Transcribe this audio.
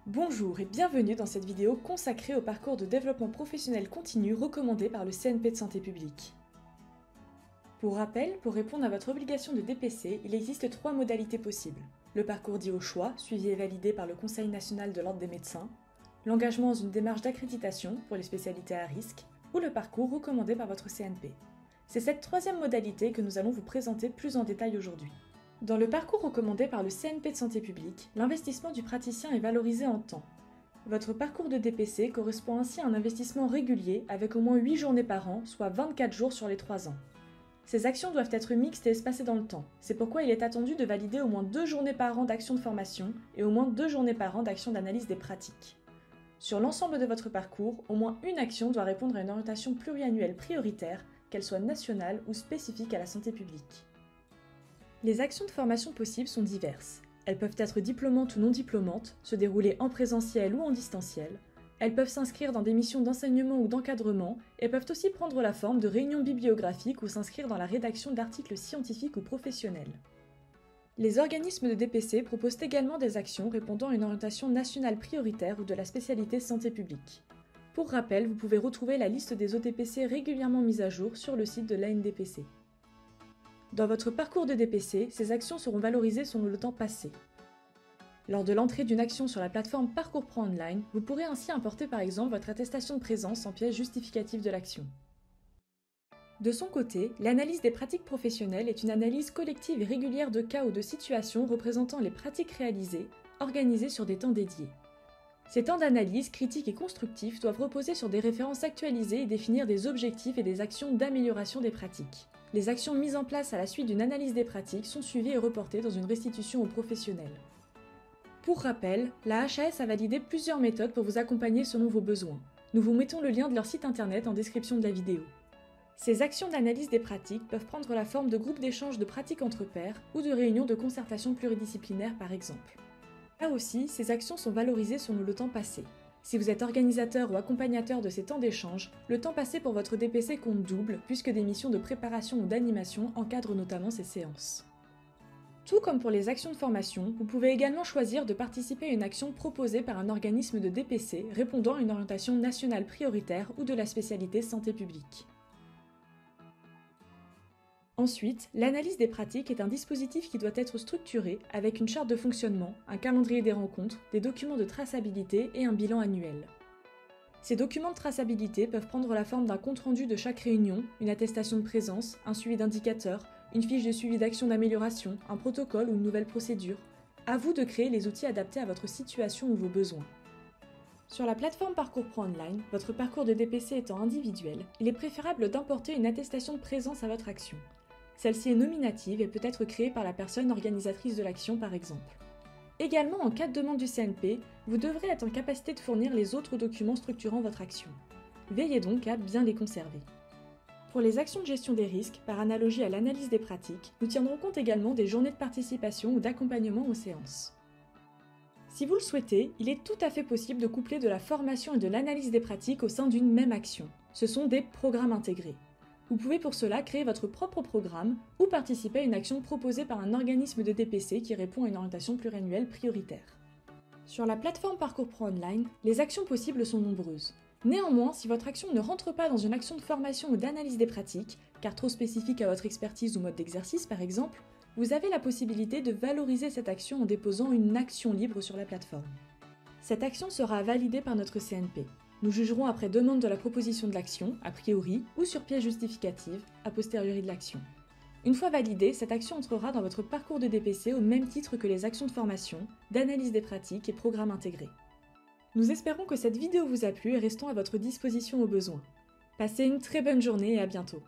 Bonjour et bienvenue dans cette vidéo consacrée au parcours de développement professionnel continu recommandé par le CNP de santé publique. Pour rappel, pour répondre à votre obligation de DPC, il existe 3 modalités possibles. Le parcours dit au choix, suivi et validé par le Conseil national de l'ordre des médecins, l'engagement dans une démarche d'accréditation pour les spécialités à risque, ou le parcours recommandé par votre CNP. C'est cette troisième modalité que nous allons vous présenter plus en détail aujourd'hui. Dans le parcours recommandé par le CNP de santé publique, l'investissement du praticien est valorisé en temps. Votre parcours de DPC correspond ainsi à un investissement régulier avec au moins 8 journées par an, soit 24 jours sur les 3 ans. Ces actions doivent être mixtes et espacées dans le temps. C'est pourquoi il est attendu de valider au moins 2 journées par an d'action de formation et au moins 2 journées par an d'action d'analyse des pratiques. Sur l'ensemble de votre parcours, au moins une action doit répondre à une orientation pluriannuelle prioritaire, qu'elle soit nationale ou spécifique à la santé publique. Les actions de formation possibles sont diverses. Elles peuvent être diplômantes ou non diplômantes, se dérouler en présentiel ou en distanciel. Elles peuvent s'inscrire dans des missions d'enseignement ou d'encadrement et peuvent aussi prendre la forme de réunions bibliographiques ou s'inscrire dans la rédaction d'articles scientifiques ou professionnels. Les organismes de DPC proposent également des actions répondant à une orientation nationale prioritaire ou de la spécialité santé publique. Pour rappel, vous pouvez retrouver la liste des ODPC régulièrement mise à jour sur le site de l'ANDPC. Dans votre parcours de DPC, ces actions seront valorisées selon le temps passé. Lors de l'entrée d'une action sur la plateforme Parcours Pro Online, vous pourrez ainsi importer par exemple votre attestation de présence en pièce justificative de l'action. De son côté, l'analyse des pratiques professionnelles est une analyse collective et régulière de cas ou de situations représentant les pratiques réalisées, organisées sur des temps dédiés. Ces temps d'analyse critiques et constructifs doivent reposer sur des références actualisées et définir des objectifs et des actions d'amélioration des pratiques. Les actions mises en place à la suite d'une analyse des pratiques sont suivies et reportées dans une restitution aux professionnels. Pour rappel, la HAS a validé plusieurs méthodes pour vous accompagner selon vos besoins. Nous vous mettons le lien de leur site internet en description de la vidéo. Ces actions d'analyse des pratiques peuvent prendre la forme de groupes d'échange de pratiques entre pairs ou de réunions de concertation pluridisciplinaire par exemple. Là aussi, ces actions sont valorisées selon le temps passé. Si vous êtes organisateur ou accompagnateur de ces temps d'échange, le temps passé pour votre DPC compte double puisque des missions de préparation ou d'animation encadrent notamment ces séances. Tout comme pour les actions de formation, vous pouvez également choisir de participer à une action proposée par un organisme de DPC répondant à une orientation nationale prioritaire ou de la spécialité santé publique. Ensuite, l'analyse des pratiques est un dispositif qui doit être structuré avec une charte de fonctionnement, un calendrier des rencontres, des documents de traçabilité et un bilan annuel. Ces documents de traçabilité peuvent prendre la forme d'un compte-rendu de chaque réunion, une attestation de présence, un suivi d'indicateurs, une fiche de suivi d'action d'amélioration, un protocole ou une nouvelle procédure. À vous de créer les outils adaptés à votre situation ou vos besoins. Sur la plateforme Parcours Pro Online, votre parcours de DPC étant individuel, il est préférable d'importer une attestation de présence à votre action. Celle-ci est nominative et peut être créée par la personne organisatrice de l'action par exemple. Également, en cas de demande du CNP, vous devrez être en capacité de fournir les autres documents structurant votre action. Veillez donc à bien les conserver. Pour les actions de gestion des risques, par analogie à l'analyse des pratiques, nous tiendrons compte également des journées de participation ou d'accompagnement aux séances. Si vous le souhaitez, il est tout à fait possible de coupler de la formation et de l'analyse des pratiques au sein d'une même action. Ce sont des programmes intégrés. Vous pouvez pour cela créer votre propre programme ou participer à une action proposée par un organisme de DPC qui répond à une orientation pluriannuelle prioritaire. Sur la plateforme Parcours Pro Online, les actions possibles sont nombreuses. Néanmoins, si votre action ne rentre pas dans une action de formation ou d'analyse des pratiques, car trop spécifique à votre expertise ou mode d'exercice par exemple, vous avez la possibilité de valoriser cette action en déposant une action libre sur la plateforme. Cette action sera validée par notre CNP. Nous jugerons après demande de la proposition de l'action, a priori, ou sur pièce justificative, a posteriori de l'action. Une fois validée, cette action entrera dans votre parcours de DPC au même titre que les actions de formation, d'analyse des pratiques et programmes intégrés. Nous espérons que cette vidéo vous a plu et restons à votre disposition au besoin. Passez une très bonne journée et à bientôt.